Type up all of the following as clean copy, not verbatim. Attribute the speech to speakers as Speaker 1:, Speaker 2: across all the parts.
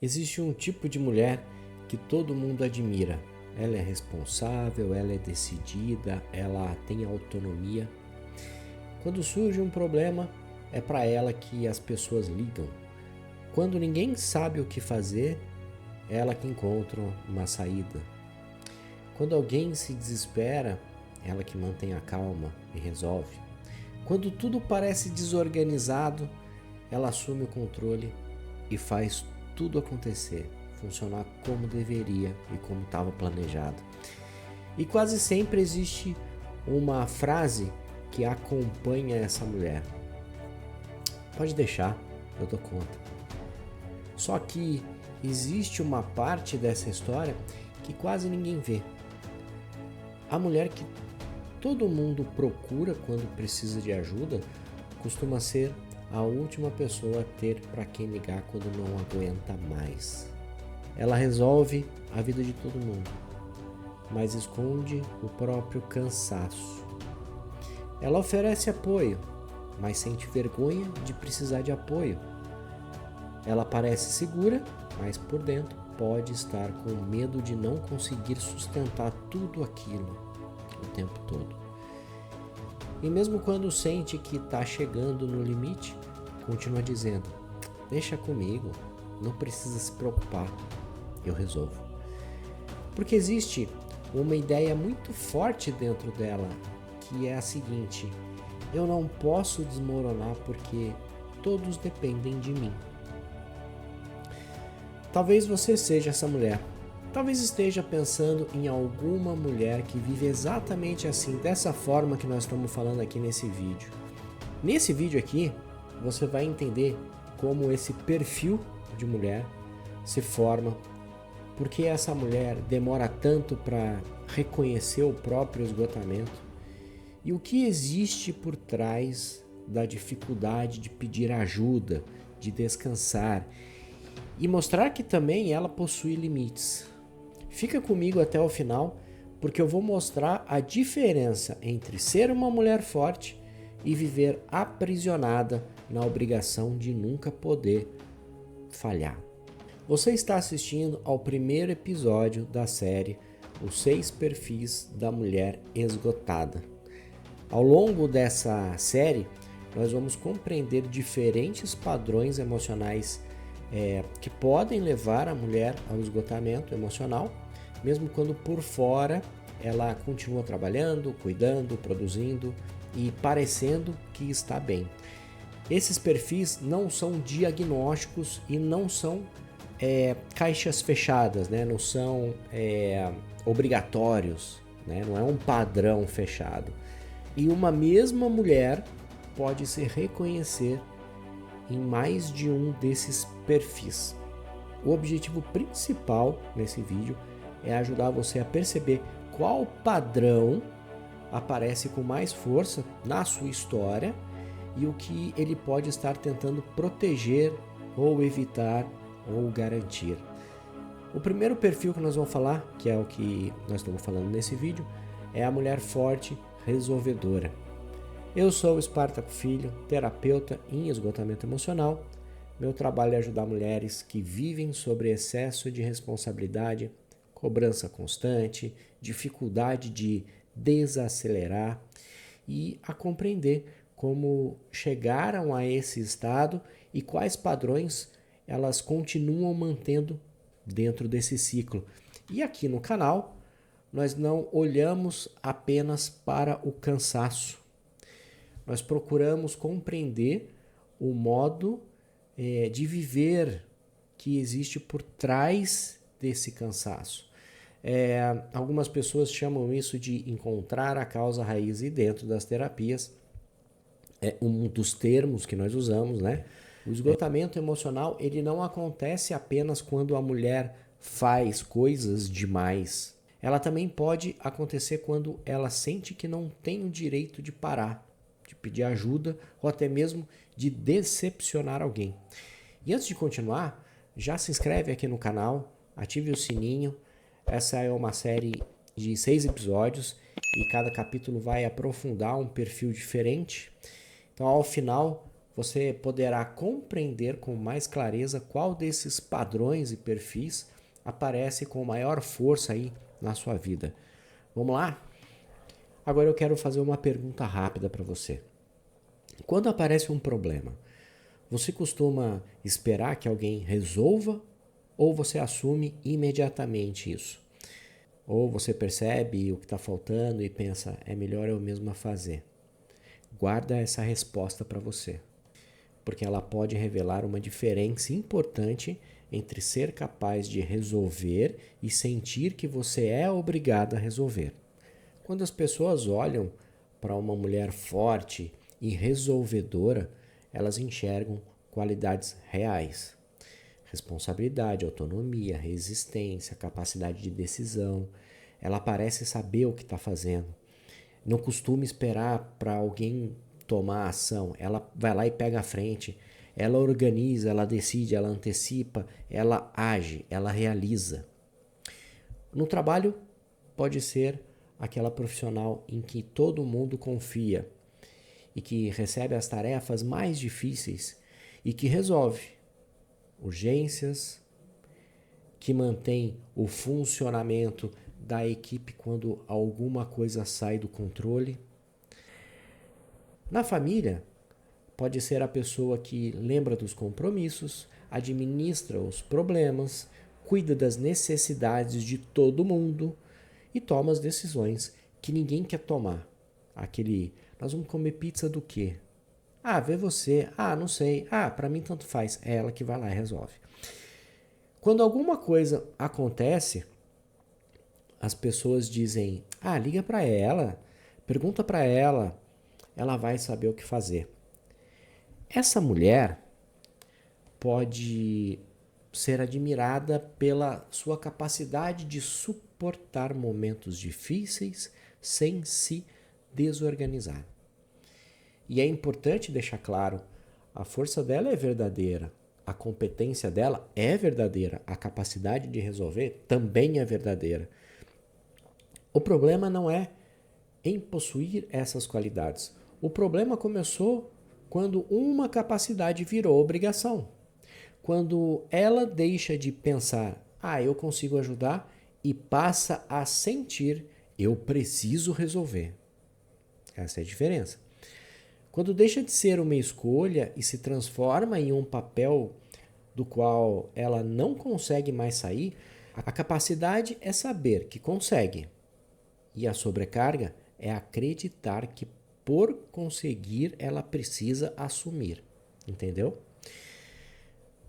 Speaker 1: Existe um tipo de mulher que todo mundo admira. Ela é responsável, ela é decidida, ela tem autonomia. Quando surge um problema, é para ela que as pessoas ligam. Quando ninguém sabe o que fazer, é ela que encontra uma saída. Quando alguém se desespera, é ela que mantém a calma e resolve. Quando tudo parece desorganizado, ela assume o controle e faz tudo acontecer, funcionar como deveria e como estava planejado. E quase sempre existe uma frase que acompanha essa mulher. Pode deixar, eu dou conta. Só que existe uma parte dessa história que quase ninguém vê. A mulher que todo mundo procura quando precisa de ajuda costuma ser a última pessoa a ter para quem ligar quando não aguenta mais. Ela resolve a vida de todo mundo, mas esconde o próprio cansaço. Ela oferece apoio, mas sente vergonha de precisar de apoio. Ela parece segura, mas por dentro pode estar com medo de não conseguir sustentar tudo aquilo o tempo todo. E mesmo quando sente que está chegando no limite, continua dizendo: deixa comigo, não precisa se preocupar, eu resolvo. Porque existe uma ideia muito forte dentro dela, que é a seguinte: eu não posso desmoronar porque todos dependem de mim. Talvez você seja essa mulher. Talvez esteja pensando em alguma mulher que vive exatamente assim, dessa forma que nós estamos falando aqui nesse vídeo. Nesse vídeo aqui, você vai entender como esse perfil de mulher se forma, porque essa mulher demora tanto para reconhecer o próprio esgotamento e o que existe por trás da dificuldade de pedir ajuda, de descansar e mostrar que também ela possui limites. Fica comigo até o final, porque eu vou mostrar a diferença entre ser uma mulher forte e viver aprisionada na obrigação de nunca poder falhar. Você está assistindo ao primeiro episódio da série Os 6 Perfis da Mulher Esgotada. Ao longo dessa série, nós vamos compreender diferentes padrões emocionais que podem levar a mulher ao esgotamento emocional, mesmo quando por fora ela continua trabalhando, cuidando, produzindo e parecendo que está bem. Esses perfis não são diagnósticos e não são caixas fechadas, né? Não são obrigatórios, né? Não é um padrão fechado. E uma mesma mulher pode se reconhecer em mais de um desses perfis. O objetivo principal nesse vídeo é ajudar você a perceber qual padrão aparece com mais força na sua história e o que ele pode estar tentando proteger ou evitar ou garantir. O primeiro perfil que nós vamos falar, que é o que nós estamos falando nesse vídeo, é a mulher forte resolvedora. Eu sou o Espartaco Filho, terapeuta em esgotamento emocional. Meu trabalho é ajudar mulheres que vivem sobre excesso de responsabilidade, cobrança constante, dificuldade de desacelerar e a compreender como chegaram a esse estado e quais padrões elas continuam mantendo dentro desse ciclo. E aqui no canal, nós não olhamos apenas para o cansaço. Nós procuramos compreender o modo de viver que existe por trás desse cansaço. Algumas pessoas chamam isso de encontrar a causa raiz, e dentro das terapias é um dos termos que nós usamos, né? O esgotamento emocional, ele não acontece apenas quando a mulher faz coisas demais. Ela também pode acontecer quando ela sente que não tem o direito de parar, de pedir ajuda ou até mesmo de decepcionar alguém. E antes de continuar, já se inscreve aqui no canal, ative o sininho. Essa é uma série de 6 episódios e cada capítulo vai aprofundar um perfil diferente. Então, ao final, você poderá compreender com mais clareza qual desses padrões e perfis aparece com maior força aí na sua vida. Vamos lá? Agora eu quero fazer uma pergunta rápida para você. Quando aparece um problema, você costuma esperar que alguém resolva ou você assume imediatamente isso? Ou você percebe o que está faltando e pensa, é melhor eu mesma fazer? Guarda essa resposta para você, porque ela pode revelar uma diferença importante entre ser capaz de resolver e sentir que você é obrigado a resolver. Quando as pessoas olham para uma mulher forte e resolvedora, elas enxergam qualidades reais. Responsabilidade, autonomia, resistência, capacidade de decisão. Ela parece saber o que está fazendo. Não costuma esperar para alguém tomar ação. Ela vai lá e pega a frente. Ela organiza, ela decide, ela antecipa, ela age, ela realiza. No trabalho, pode ser aquela profissional em que todo mundo confia e que recebe as tarefas mais difíceis e que resolve urgências, que mantém o funcionamento da equipe quando alguma coisa sai do controle. Na família, pode ser a pessoa que lembra dos compromissos, administra os problemas, cuida das necessidades de todo mundo e toma as decisões que ninguém quer tomar. Nós vamos comer pizza do quê? Ah, vê você. Ah, não sei. Ah, para mim tanto faz. É ela que vai lá e resolve. Quando alguma coisa acontece, as pessoas dizem, liga para ela, pergunta para ela, ela vai saber o que fazer. Essa mulher pode ser admirada pela sua capacidade de suportar momentos difíceis sem se desorganizar. E é importante deixar claro, a força dela é verdadeira, a competência dela é verdadeira, a capacidade de resolver também é verdadeira. O problema não é em possuir essas qualidades. O problema começou quando uma capacidade virou obrigação. Quando ela deixa de pensar, eu consigo ajudar, e passa a sentir, eu preciso resolver. Essa é a diferença. Quando deixa de ser uma escolha e se transforma em um papel do qual ela não consegue mais sair, a capacidade é saber que consegue. E a sobrecarga é acreditar que por conseguir ela precisa assumir. Entendeu?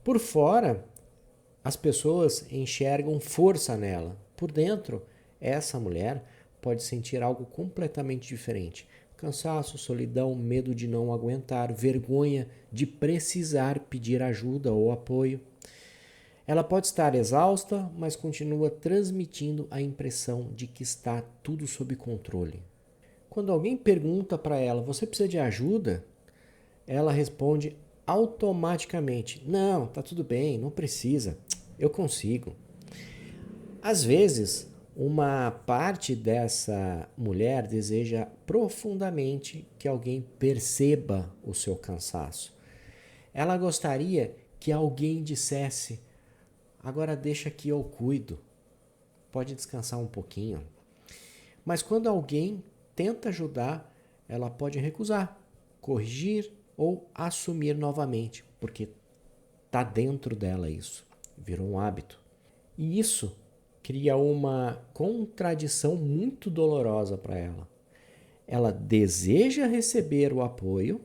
Speaker 1: Por fora, as pessoas enxergam força nela. Por dentro, essa mulher pode sentir algo completamente diferente. Cansaço, solidão, medo de não aguentar, vergonha de precisar pedir ajuda ou apoio. Ela pode estar exausta, mas continua transmitindo a impressão de que está tudo sob controle. Quando alguém pergunta para ela, você precisa de ajuda? Ela responde automaticamente, não, tá tudo bem, não precisa, eu consigo. Às vezes, uma parte dessa mulher deseja profundamente que alguém perceba o seu cansaço. Ela gostaria que alguém dissesse, agora deixa que eu cuido, pode descansar um pouquinho. Mas quando alguém tenta ajudar, ela pode recusar, corrigir ou assumir novamente, porque está dentro dela isso, virou um hábito. E isso cria uma contradição muito dolorosa para ela. Ela deseja receber o apoio,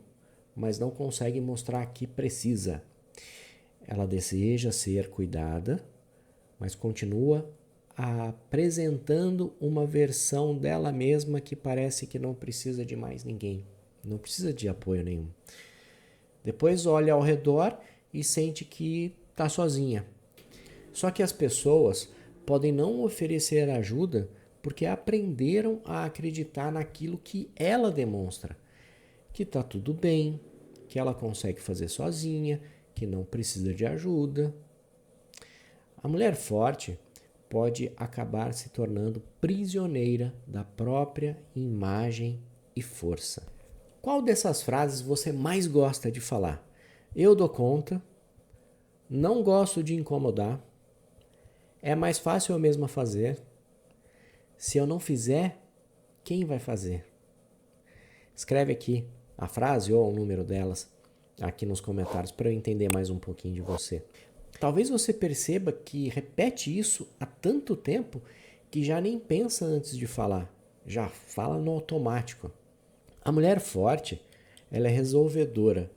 Speaker 1: mas não consegue mostrar que precisa. Ela deseja ser cuidada, mas continua apresentando uma versão dela mesma que parece que não precisa de mais ninguém, não precisa de apoio nenhum. Depois olha ao redor e sente que está sozinha. Só que as pessoas podem não oferecer ajuda porque aprenderam a acreditar naquilo que ela demonstra, que está tudo bem, que ela consegue fazer sozinha, que não precisa de ajuda. A mulher forte pode acabar se tornando prisioneira da própria imagem e força. Qual dessas frases você mais gosta de falar? Eu dou conta, não gosto de incomodar, é mais fácil eu mesma fazer, se eu não fizer, quem vai fazer? Escreve aqui a frase ou o número delas aqui nos comentários para eu entender mais um pouquinho de você. Talvez você perceba que repete isso há tanto tempo que já nem pensa antes de falar, já fala no automático. A mulher forte, ela é resolvedora.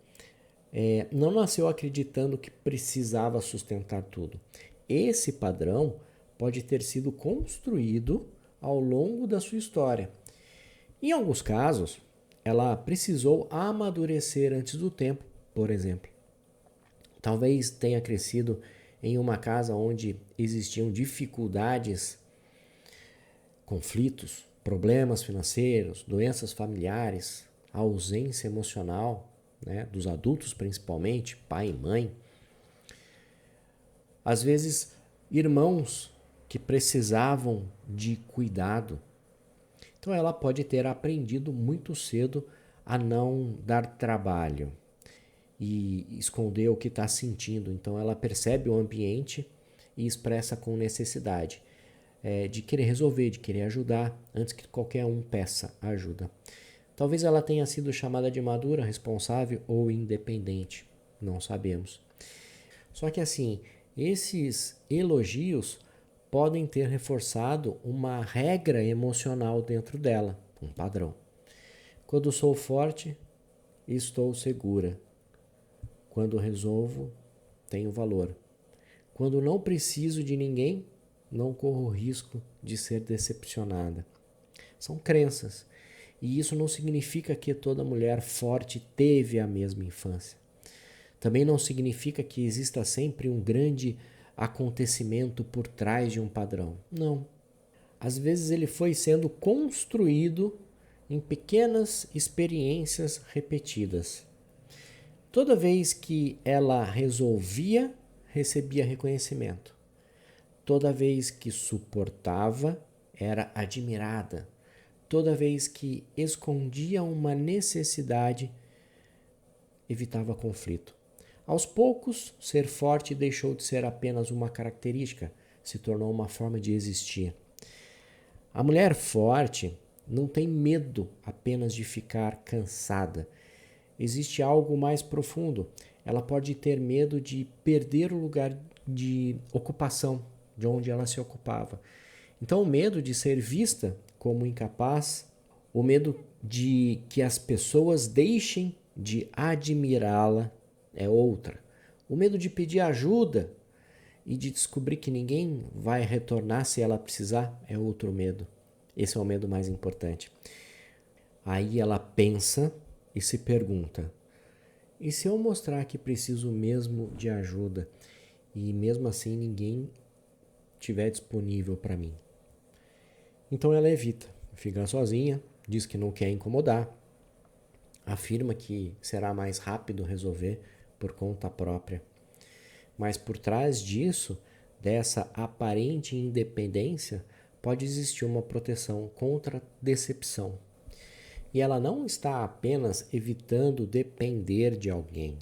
Speaker 1: Não nasceu acreditando que precisava sustentar tudo. Esse padrão pode ter sido construído ao longo da sua história. Em alguns casos, ela precisou amadurecer antes do tempo, por exemplo. Talvez tenha crescido em uma casa onde existiam dificuldades, conflitos, problemas financeiros, doenças familiares, ausência emocional, né, dos adultos principalmente, pai e mãe. Às vezes, irmãos que precisavam de cuidado. Então ela pode ter aprendido muito cedo a não dar trabalho e esconder o que está sentindo. Então ela percebe o ambiente e expressa com necessidade de querer resolver, de querer ajudar, antes que qualquer um peça ajuda. Talvez ela tenha sido chamada de madura, responsável ou independente, não sabemos. Só que assim, esses elogios podem ter reforçado uma regra emocional dentro dela, um padrão. Quando sou forte, estou segura. Quando resolvo, tenho valor. Quando não preciso de ninguém, não corro risco de ser decepcionada. São crenças. E isso não significa que toda mulher forte teve a mesma infância. Também não significa que exista sempre um grande acontecimento por trás de um padrão. Não. Às vezes ele foi sendo construído em pequenas experiências repetidas. Toda vez que ela resolvia, recebia reconhecimento. Toda vez que suportava, era admirada. Toda vez que escondia uma necessidade, evitava conflito. Aos poucos, ser forte deixou de ser apenas uma característica, se tornou uma forma de existir. A mulher forte não tem medo apenas de ficar cansada. Existe algo mais profundo. Ela pode ter medo de perder o lugar de ocupação, de onde ela se ocupava. Então, o medo de ser vista como incapaz, o medo de que as pessoas deixem de admirá-la é outra. O medo de pedir ajuda e de descobrir que ninguém vai retornar se ela precisar é outro medo. Esse é o medo mais importante. Aí ela pensa e se pergunta: e se eu mostrar que preciso mesmo de ajuda e mesmo assim ninguém estiver disponível para mim? Então ela evita, fica sozinha, diz que não quer incomodar, afirma que será mais rápido resolver por conta própria. Mas por trás disso, dessa aparente independência, pode existir uma proteção contra decepção. E ela não está apenas evitando depender de alguém.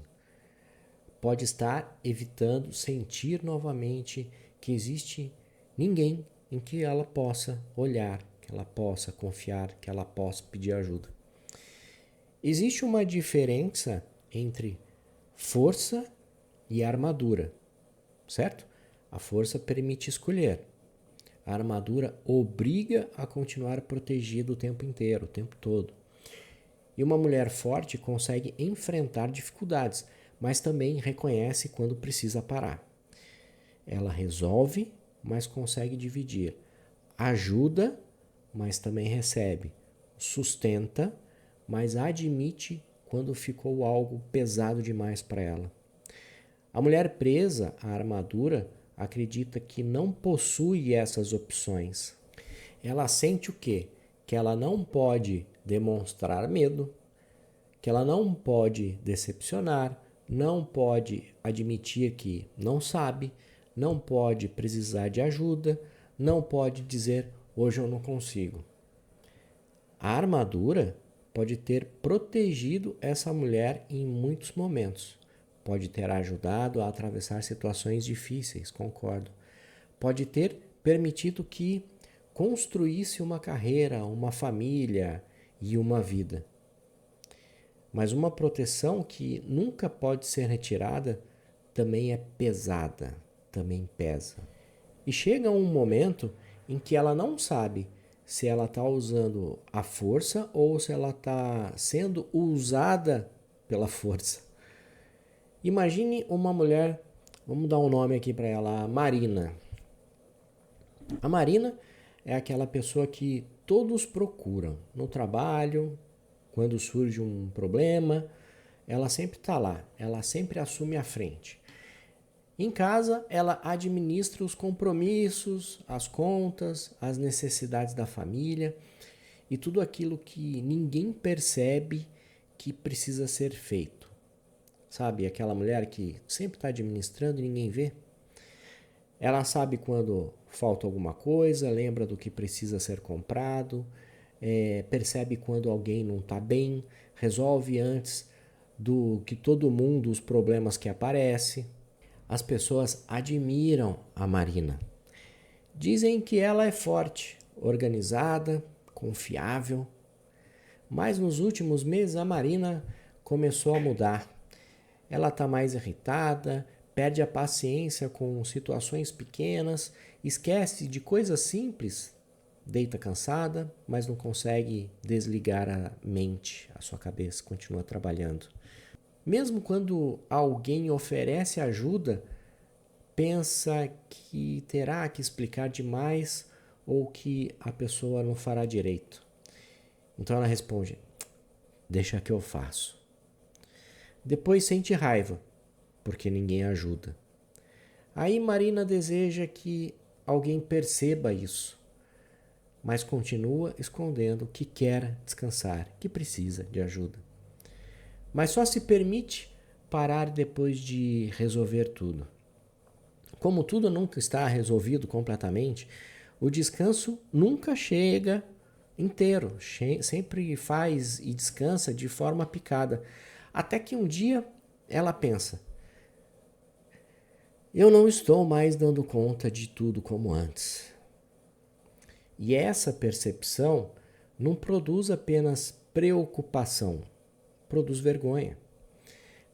Speaker 1: Pode estar evitando sentir novamente que existe ninguém em que ela possa olhar, que ela possa confiar, que ela possa pedir ajuda. Existe uma diferença entre força e armadura, certo? A força permite escolher. A armadura obriga a continuar protegido o tempo inteiro, o tempo todo. E uma mulher forte consegue enfrentar dificuldades, mas também reconhece quando precisa parar. Ela resolve, mas consegue dividir. Ajuda, mas também recebe. Sustenta, mas admite quando ficou algo pesado demais para ela. A mulher presa à armadura acredita que não possui essas opções. Ela sente o quê? Que ela não pode demonstrar medo, que ela não pode decepcionar, não pode admitir que não sabe, não pode precisar de ajuda, não pode dizer hoje eu não consigo. A armadura pode ter protegido essa mulher em muitos momentos. Pode ter ajudado a atravessar situações difíceis, concordo. Pode ter permitido que construísse uma carreira, uma família e uma vida. Mas uma proteção que nunca pode ser retirada também é pesada, também pesa. E chega um momento em que ela não sabe se ela está usando a força ou se ela está sendo usada pela força. Imagine uma mulher, vamos dar um nome aqui para ela, Marina. A Marina é aquela pessoa que todos procuram no trabalho, quando surge um problema, ela sempre está lá, ela sempre assume a frente. Em casa, ela administra os compromissos, as contas, as necessidades da família e tudo aquilo que ninguém percebe que precisa ser feito. Sabe, aquela mulher que sempre está administrando e ninguém vê? Ela sabe quando falta alguma coisa, lembra do que precisa ser comprado, percebe quando alguém não está bem, resolve antes do que todo mundo os problemas que aparecem. As pessoas admiram a Marina. Dizem que ela é forte, organizada, confiável. Mas nos últimos meses a Marina começou a mudar. Ela está mais irritada, perde a paciência com situações pequenas, esquece de coisas simples, deita cansada, mas não consegue desligar a mente, a sua cabeça, continua trabalhando. Mesmo quando alguém oferece ajuda, pensa que terá que explicar demais ou que a pessoa não fará direito. Então ela responde: deixa que eu faço. Depois sente raiva, porque ninguém ajuda. Aí Marina deseja que alguém perceba isso, mas continua escondendo que quer descansar, que precisa de ajuda. Mas só se permite parar depois de resolver tudo. Como tudo nunca está resolvido completamente, o descanso nunca chega inteiro, sempre faz e descansa de forma picada. Até que um dia ela pensa: eu não estou mais dando conta de tudo como antes. E essa percepção não produz apenas preocupação, produz vergonha.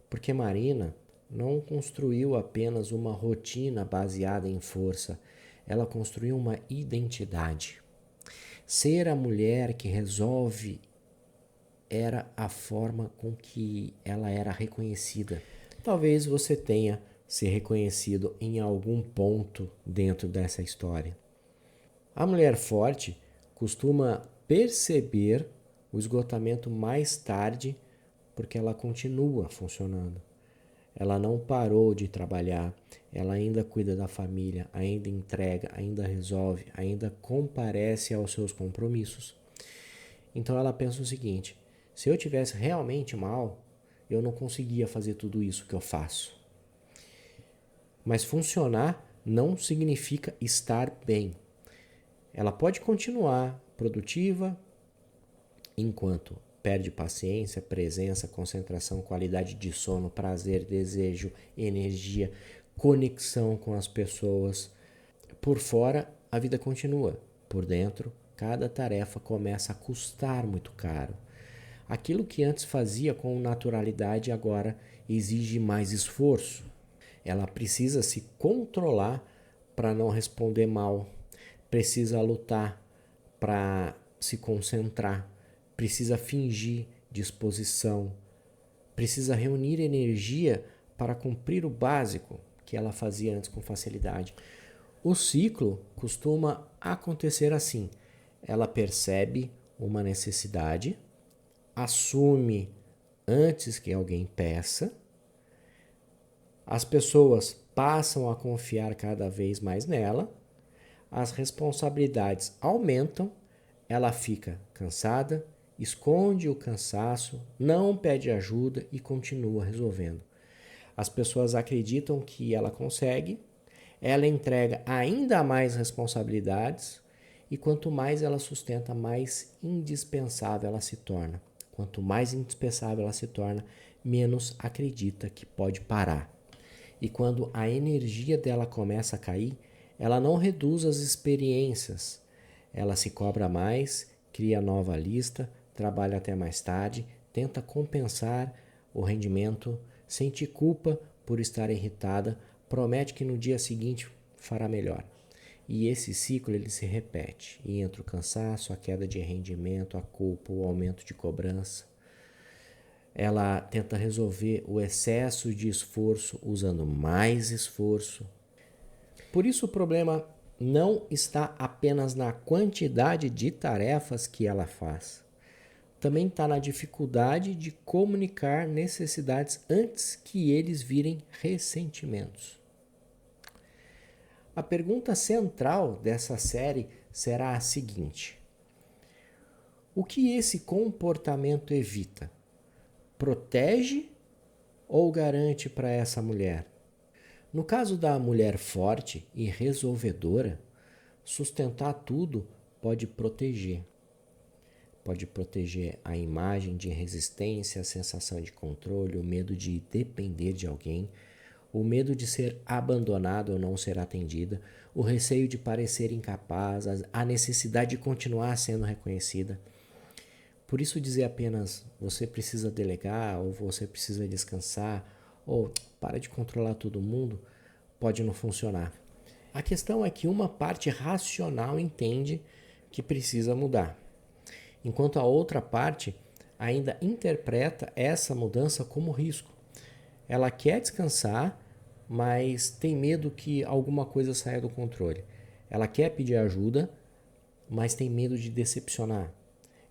Speaker 1: Porque Marina não construiu apenas uma rotina baseada em força, ela construiu uma identidade. Ser a mulher que resolve era a forma com que ela era reconhecida. Talvez você tenha se reconhecido em algum ponto dentro dessa história. A mulher forte costuma perceber o esgotamento mais tarde porque ela continua funcionando. Ela não parou de trabalhar, ela ainda cuida da família, ainda entrega, ainda resolve, ainda comparece aos seus compromissos. Então ela pensa o seguinte: se eu tivesse realmente mal, eu não conseguia fazer tudo isso que eu faço. Mas funcionar não significa estar bem. Ela pode continuar produtiva enquanto perde paciência, presença, concentração, qualidade de sono, prazer, desejo, energia, conexão com as pessoas. Por fora, a vida continua. Por dentro, cada tarefa começa a custar muito caro. Aquilo que antes fazia com naturalidade agora exige mais esforço. Ela precisa se controlar para não responder mal. Precisa lutar para se concentrar. Precisa fingir disposição, precisa reunir energia para cumprir o básico que ela fazia antes com facilidade. O ciclo costuma acontecer assim: ela percebe uma necessidade, assume antes que alguém peça, as pessoas passam a confiar cada vez mais nela, as responsabilidades aumentam, ela fica cansada, esconde o cansaço, não pede ajuda e continua resolvendo. As pessoas acreditam que ela consegue, ela entrega ainda mais responsabilidades e quanto mais ela sustenta, mais indispensável ela se torna. quanto mais indispensável ela se torna, menos acredita que pode parar. E quando a energia dela começa a cair, ela não reduz as experiências. Ela se cobra mais, cria nova lista, trabalha até mais tarde, tenta compensar o rendimento, sente culpa por estar irritada, promete que no dia seguinte fará melhor. E esse ciclo ele se repete. E entra o cansaço, a queda de rendimento, a culpa, o aumento de cobrança. Ela tenta resolver o excesso de esforço usando mais esforço. Por isso o problema não está apenas na quantidade de tarefas que ela faz. Também está na dificuldade de comunicar necessidades antes que eles virem ressentimentos. A pergunta central dessa série será a seguinte: o que esse comportamento evita? Protege ou garante para essa mulher? No caso da mulher forte e resolvedora, sustentar tudo pode proteger. Pode proteger a imagem de resistência, a sensação de controle, o medo de depender de alguém, o medo de ser abandonado ou não ser atendida, o receio de parecer incapaz, a necessidade de continuar sendo reconhecida. Por isso dizer apenas você precisa delegar ou você precisa descansar ou para de controlar todo mundo pode não funcionar. A questão é que uma parte racional entende que precisa mudar, enquanto a outra parte ainda interpreta essa mudança como risco. Ela quer descansar, mas tem medo que alguma coisa saia do controle. Ela quer pedir ajuda, mas tem medo de decepcionar.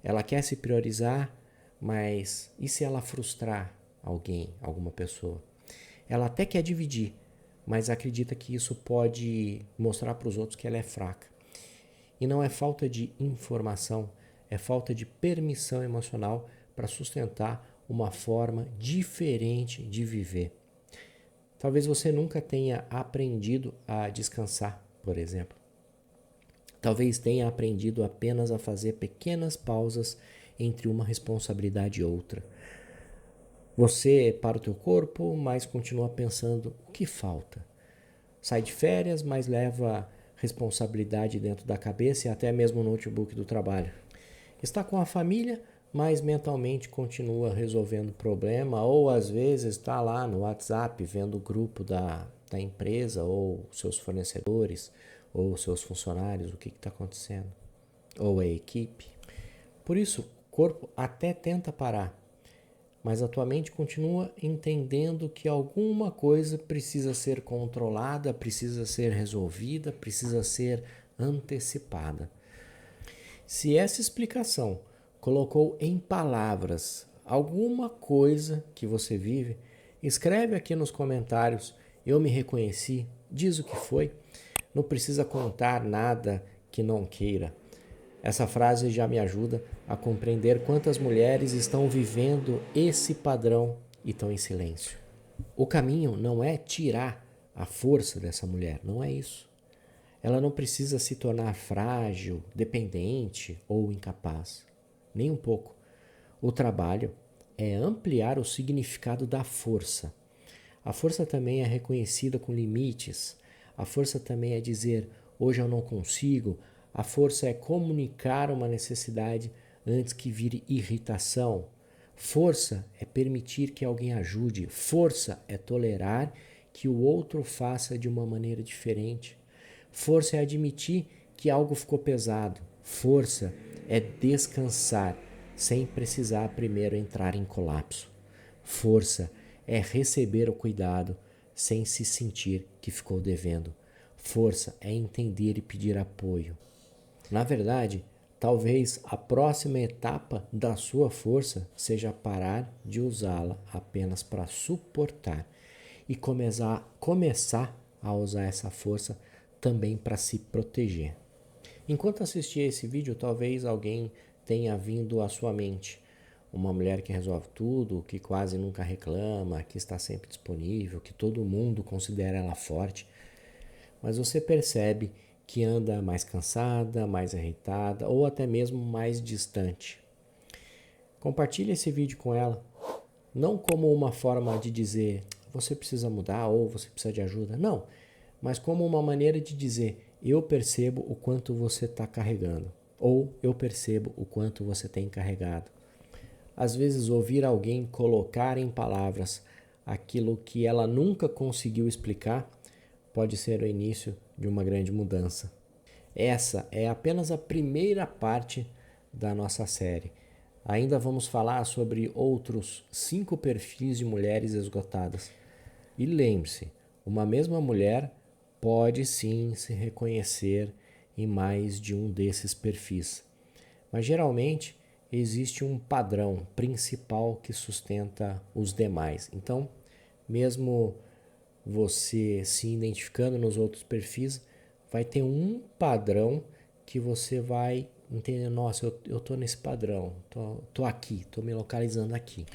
Speaker 1: Ela quer se priorizar, mas e se ela frustrar alguém, alguma pessoa? Ela até quer dividir, mas acredita que isso pode mostrar para os outros que ela é fraca. E não é falta de informação, é falta de permissão emocional para sustentar uma forma diferente de viver. Talvez você nunca tenha aprendido a descansar, por exemplo. Talvez tenha aprendido apenas a fazer pequenas pausas entre uma responsabilidade e outra. Você para o teu corpo, mas continua pensando o que falta. Sai de férias, mas leva responsabilidade dentro da cabeça e até mesmo no notebook do trabalho. Está com a família, mas mentalmente continua resolvendo problema ou às vezes está lá no WhatsApp vendo o grupo da empresa ou seus fornecedores ou seus funcionários, o que está acontecendo, ou a equipe. Por isso, o corpo até tenta parar, mas a tua mente continua entendendo que alguma coisa precisa ser controlada, precisa ser resolvida, precisa ser antecipada. Se essa explicação colocou em palavras alguma coisa que você vive, escreve aqui nos comentários, eu me reconheci, diz o que foi. Não precisa contar nada que não queira. Essa frase já me ajuda a compreender quantas mulheres estão vivendo esse padrão e estão em silêncio. O caminho não é tirar a força dessa mulher, não é isso. Ela não precisa se tornar frágil, dependente ou incapaz. Nem um pouco. O trabalho é ampliar o significado da força. A força também é reconhecida com limites. A força também é dizer, hoje eu não consigo. A força é comunicar uma necessidade antes que vire irritação. Força é permitir que alguém ajude. Força é tolerar que o outro faça de uma maneira diferente. Força é admitir que algo ficou pesado. Força é descansar sem precisar primeiro entrar em colapso. Força é receber o cuidado sem se sentir que ficou devendo. Força é entender e pedir apoio. Na verdade, talvez a próxima etapa da sua força seja parar de usá-la apenas para suportar e começar a usar essa força também para se proteger. Enquanto assistia esse vídeo, talvez alguém tenha vindo à sua mente. Uma mulher que resolve tudo, que quase nunca reclama, que está sempre disponível, que todo mundo considera ela forte. Mas você percebe que anda mais cansada, mais irritada ou até mesmo mais distante. Compartilhe esse vídeo com ela, não como uma forma de dizer você precisa mudar ou você precisa de ajuda, não, mas como uma maneira de dizer eu percebo o quanto você está carregando ou eu percebo o quanto você tem carregado. Às vezes ouvir alguém colocar em palavras aquilo que ela nunca conseguiu explicar pode ser o início de uma grande mudança. Essa é apenas a primeira parte da nossa série. Ainda vamos falar sobre outros 5 perfis de mulheres esgotadas. E lembre-se, uma mesma mulher pode sim se reconhecer em mais de um desses perfis. Mas geralmente existe um padrão principal que sustenta os demais. Então, mesmo você se identificando nos outros perfis, vai ter um padrão que você vai entender, nossa, eu tô nesse padrão, tô aqui, tô me localizando aqui.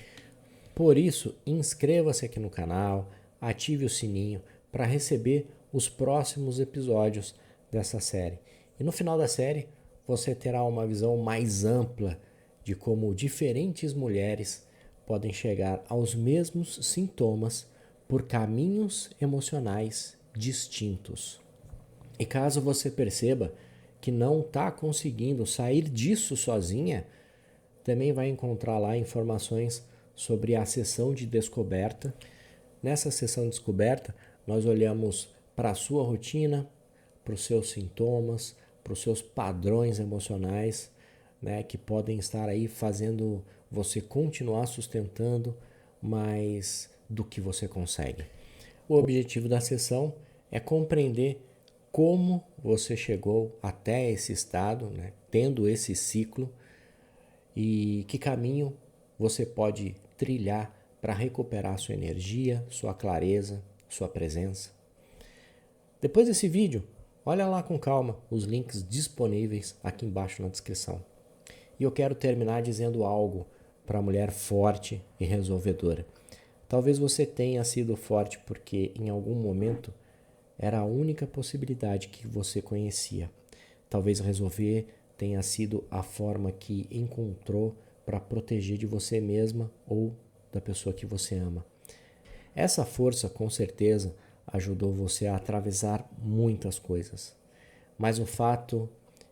Speaker 1: Por isso, inscreva-se aqui no canal, ative o sininho para receber os próximos episódios dessa série. E no final da série, você terá uma visão mais ampla de como diferentes mulheres podem chegar aos mesmos sintomas por caminhos emocionais distintos. E caso você perceba que não está conseguindo sair disso sozinha, também vai encontrar lá informações sobre a sessão de descoberta. Nessa sessão de descoberta, nós olhamos para a sua rotina, para os seus sintomas, para os seus padrões emocionais, né, que podem estar aí fazendo você continuar sustentando mais do que você consegue. O objetivo da sessão é compreender como você chegou até esse estado, né, tendo esse ciclo, e que caminho você pode trilhar para recuperar sua energia, sua clareza, sua presença. Depois desse vídeo, olha lá com calma os links disponíveis aqui embaixo na descrição. E eu quero terminar dizendo algo para a mulher forte e resolvedora. Talvez você tenha sido forte porque em algum momento era a única possibilidade que você conhecia. Talvez resolver tenha sido a forma que encontrou para proteger de você mesma ou da pessoa que você ama. Essa força, com certeza, ajudou você a atravessar muitas coisas. Mas o fato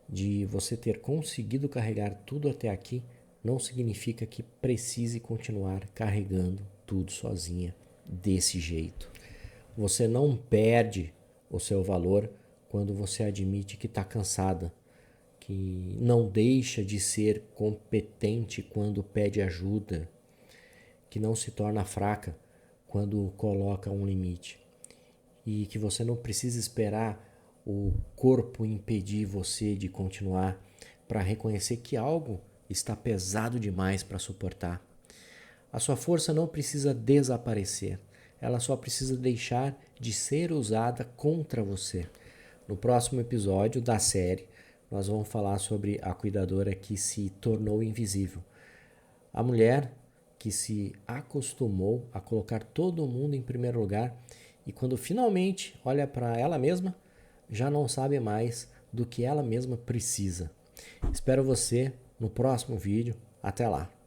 Speaker 1: de você ter conseguido carregar tudo até aqui não significa que precise continuar carregando tudo sozinha desse jeito. Você não perde o seu valor quando você admite que está cansada, que não deixa de ser competente quando pede ajuda, que não se torna fraca quando coloca um limite e que você não precisa esperar o corpo impedir você de continuar para reconhecer que algo está pesado demais para suportar. A sua força não precisa desaparecer, ela só precisa deixar de ser usada contra você. No próximo episódio da série, nós vamos falar sobre a cuidadora que se tornou invisível. A mulher que se acostumou a colocar todo mundo em primeiro lugar e quando finalmente olha para ela mesma, já não sabe mais do que ela mesma precisa. Espero você no próximo vídeo. Até lá!